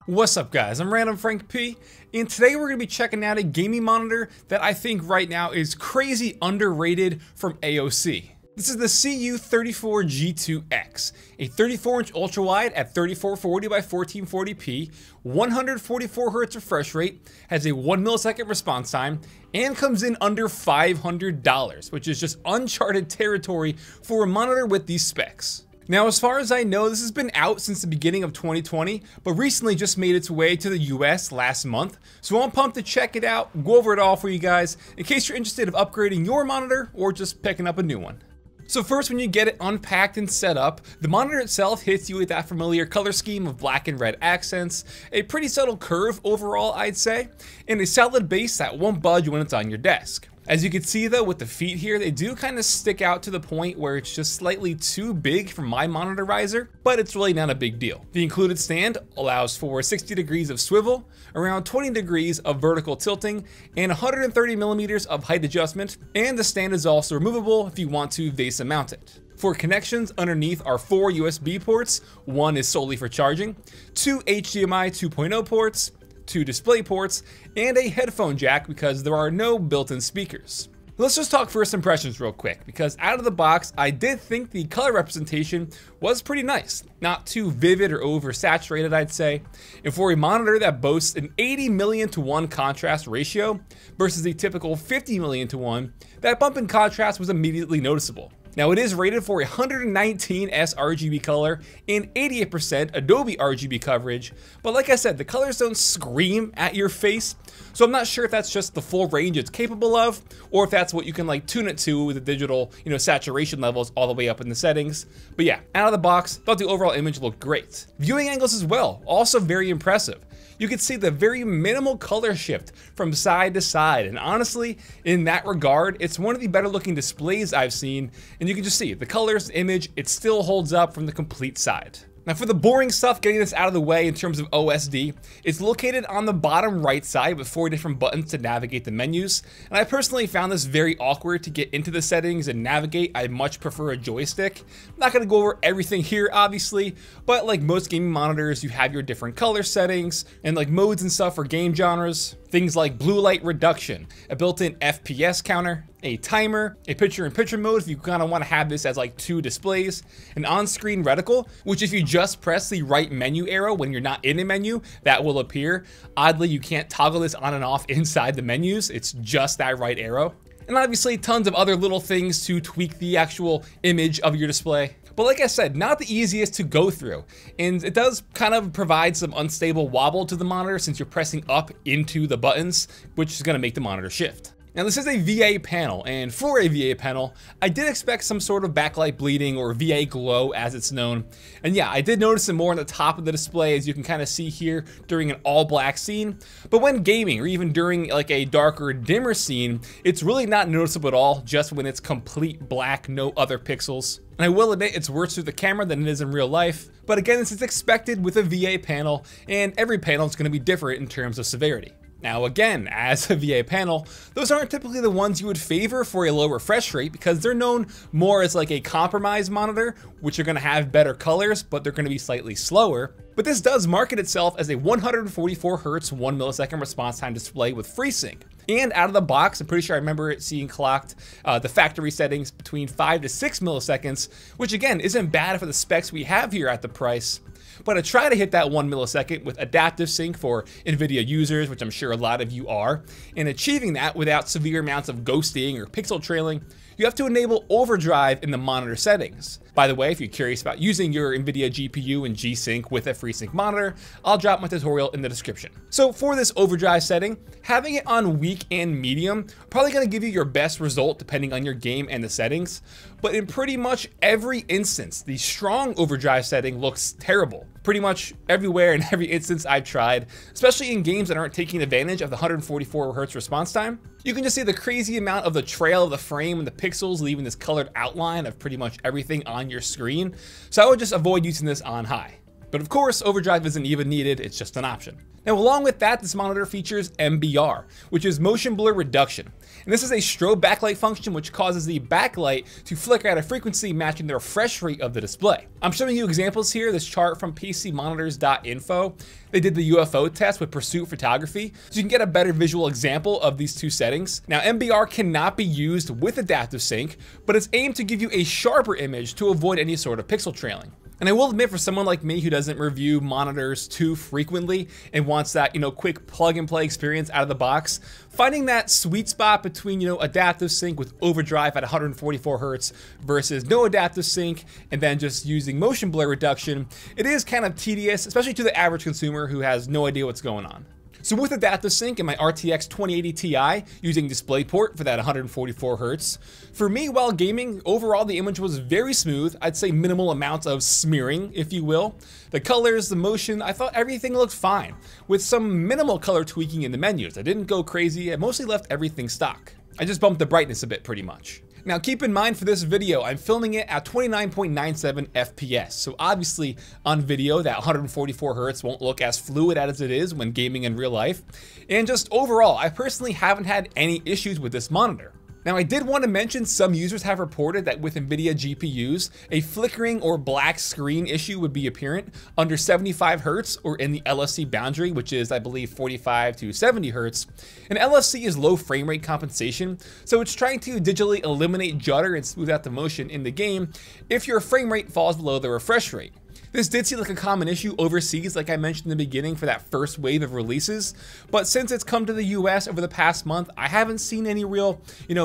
What's up guys, I'm randomfrankp, and today we're going to be checking out a gaming monitor that I think right now is crazy underrated from AOC. This is the CU34G2X, a 34-inch ultrawide at 3440 by 1440p, 144Hz refresh rate, has a 1 millisecond response time, and comes in under $500, which is just uncharted territory for a monitor with these specs. Now, as far as I know, this has been out since the beginning of 2020, but recently just made its way to the US last month. So I'm pumped to check it out, go over it all for you guys, in case you're interested in upgrading your monitor or just picking up a new one. So first, when you get it unpacked and set up, the monitor itself hits you with that familiar color scheme of black and red accents, a pretty subtle curve overall I'd say, and a solid base that won't budge when it's on your desk. As you can see though, with the feet here, they do kind of stick out to the point where it's just slightly too big for my monitor riser, but it's really not a big deal. The included stand allows for 60 degrees of swivel, around 20 degrees of vertical tilting, and 130 millimeters of height adjustment, and the stand is also removable if you want to VESA mount it. For connections, underneath are 4 USB ports, one is solely for charging, 2 HDMI 2.0 ports, 2 display ports, and a headphone jack because there are no built-in speakers. Let's just talk first impressions real quick, because out of the box, I did think the color representation was pretty nice. Not too vivid or oversaturated, I'd say. And for a monitor that boasts an 80 million to 1 contrast ratio versus the typical 50 million to 1, that bump in contrast was immediately noticeable. Now, it is rated for 119 sRGB color and 88% Adobe RGB coverage, but like I said, the colors don't scream at your face, so I'm not sure if that's just the full range it's capable of, or if that's what you can like tune it to with the digital, saturation levels all the way up in the settings. But yeah, out of the box, thought the overall image looked great. Viewing angles as well, also very impressive. You can see the very minimal color shift from side to side, and honestly, in that regard, it's one of the better looking displays I've seen, and you can just see the colors, the image, it still holds up from the complete side. Now for the boring stuff, getting this out of the way in terms of OSD, it's located on the bottom right side with 4 different buttons to navigate the menus, and I personally found this very awkward to get into the settings and navigate. I much prefer a joystick. I'm not going to go over everything here obviously, but like most gaming monitors, you have your different color settings and like modes and stuff for game genres. Things like blue light reduction, a built-in FPS counter, a timer, a picture-in-picture mode if you kind of want to have this as like 2 displays, an on-screen reticle, which if you just press the right menu arrow when you're not in a menu, that will appear. Oddly, you can't toggle this on and off inside the menus, it's just that right arrow. And obviously tons of other little things to tweak the actual image of your display. But like I said, not the easiest to go through, and it does kind of provide some unstable wobble to the monitor since you're pressing up into the buttons, which is going to make the monitor shift. Now this is a VA panel, and for a VA panel, I did expect some sort of backlight bleeding or VA glow as it's known. And yeah, I did notice it more on the top of the display, as you can kind of see here during an all black scene. But when gaming, or even during like a darker, dimmer scene, it's really not noticeable at all, just when it's complete black, no other pixels. And I will admit it's worse through the camera than it is in real life. But again, this is expected with a VA panel, and every panel is going to be different in terms of severity. Now again, as a VA panel, those aren't typically the ones you would favor for a low refresh rate because they're known more as like a compromise monitor, which are going to have better colors, but they're going to be slightly slower. But this does market itself as a 144Hz 1 millisecond response time display with FreeSync. And out of the box, I'm pretty sure I remember it seeing clocked the factory settings between 5 to 6 milliseconds, which again isn't bad for the specs we have here at the price. But I try to hit that 1 millisecond with adaptive sync for NVIDIA users, which I'm sure a lot of you are, and achieving that without severe amounts of ghosting or pixel trailing, you have to enable overdrive in the monitor settings. By the way, if you're curious about using your NVIDIA GPU and G-Sync with a FreeSync monitor, I'll drop my tutorial in the description. So for this overdrive setting, having it on weak and medium, probably gonna give you your best result depending on your game and the settings, but in pretty much every instance, the strong overdrive setting looks terrible. Pretty much everywhere in every instance I've tried, especially in games that aren't taking advantage of the 144Hz response time. You can just see the crazy amount of the trail of the frame and the pixels leaving this colored outline of pretty much everything on your screen. So I would just avoid using this on high. But of course, overdrive isn't even needed, it's just an option. Now along with that, this monitor features MBR, which is motion blur reduction. And this is a strobe backlight function which causes the backlight to flicker at a frequency matching the refresh rate of the display. I'm showing you examples here, this chart from PCmonitors.info. They did the UFO test with Pursuit Photography, so you can get a better visual example of these two settings. Now MBR cannot be used with adaptive sync, but it's aimed to give you a sharper image to avoid any sort of pixel trailing. And I will admit, for someone like me who doesn't review monitors too frequently and wants that, quick plug and play experience out of the box, finding that sweet spot between, adaptive sync with overdrive at 144 Hz versus no adaptive sync and then just using motion blur reduction, it is kind of tedious, especially to the average consumer who has no idea what's going on. So with adaptive sync in my RTX 2080 Ti using DisplayPort for that 144 Hz, for me while gaming, overall the image was very smooth. I'd say minimal amounts of smearing, if you will. The colors, the motion, I thought everything looked fine, with some minimal color tweaking in the menus. I didn't go crazy, I mostly left everything stock. I just bumped the brightness a bit pretty much. Now keep in mind for this video, I'm filming it at 29.97 FPS. So obviously on video, that 144 Hz won't look as fluid as it is when gaming in real life. And just overall, I personally haven't had any issues with this monitor. Now I did want to mention some users have reported that with NVIDIA GPUs, a flickering or black screen issue would be apparent under 75 Hz or in the LFC boundary, which is I believe 45 to 70 Hz. And LFC is low frame rate compensation, so it's trying to digitally eliminate judder and smooth out the motion in the game if your frame rate falls below the refresh rate. This did seem like a common issue overseas, like I mentioned in the beginning for that first wave of releases, but since it's come to the US over the past month, I haven't seen any real,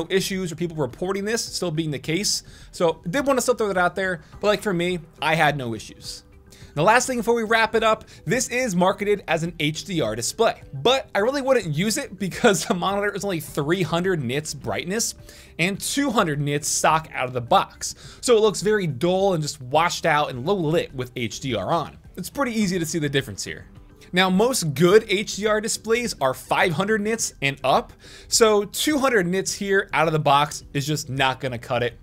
issues or people reporting this still being the case. So I did want to still throw that out there, but like for me, I had no issues. The last thing before we wrap it up, this is marketed as an HDR display, but I really wouldn't use it because the monitor is only 300 nits brightness and 200 nits stock out of the box. So it looks very dull and just washed out and low lit with HDR on. It's pretty easy to see the difference here. Now most good HDR displays are 500 nits and up, so 200 nits here out of the box is just not gonna cut it.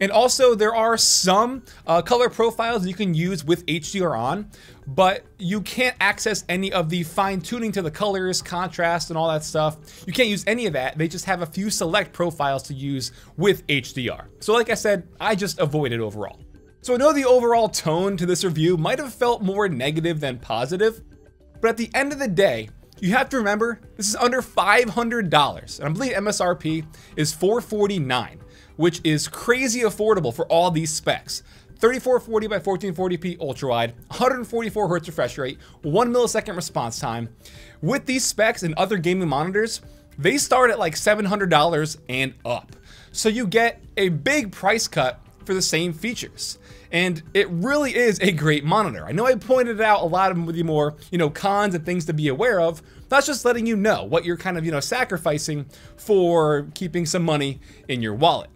And also there are some color profiles you can use with HDR on, but you can't access any of the fine tuning to the colors, contrast, and all that stuff. You can't use any of that. They just have a few select profiles to use with HDR. So like I said, I just avoid it overall. So I know the overall tone to this review might have felt more negative than positive, but at the end of the day, you have to remember this is under $500, and I believe MSRP is $449. Which is crazy affordable for all these specs. 3440 by 1440p ultrawide, 144 Hz refresh rate, 1 millisecond response time. With these specs and other gaming monitors, they start at like $700 and up. So you get a big price cut for the same features. And it really is a great monitor. I know I pointed out a lot of them with you more, cons and things to be aware of. That's just letting you know what you're kind of, sacrificing for keeping some money in your wallet.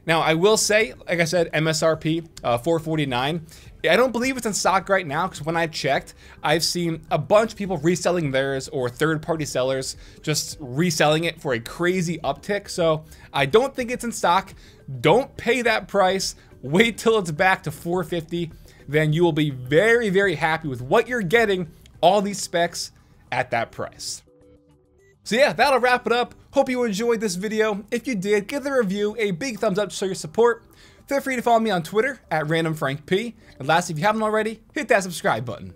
Now, I will say, like I said, MSRP $449. I don't believe it's in stock right now because when I checked, I've seen a bunch of people reselling theirs or third-party sellers just reselling it for a crazy uptick. So I don't think it's in stock. Don't pay that price. Wait till it's back to $450. Then you will be very, very happy with what you're getting, all these specs at that price. So yeah, that'll wrap it up. Hope you enjoyed this video. If you did, give the review a big thumbs up to show your support. Feel free to follow me on Twitter at randomfrankp. And lastly, if you haven't already, hit that subscribe button.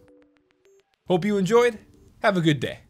Hope you enjoyed. Have a good day.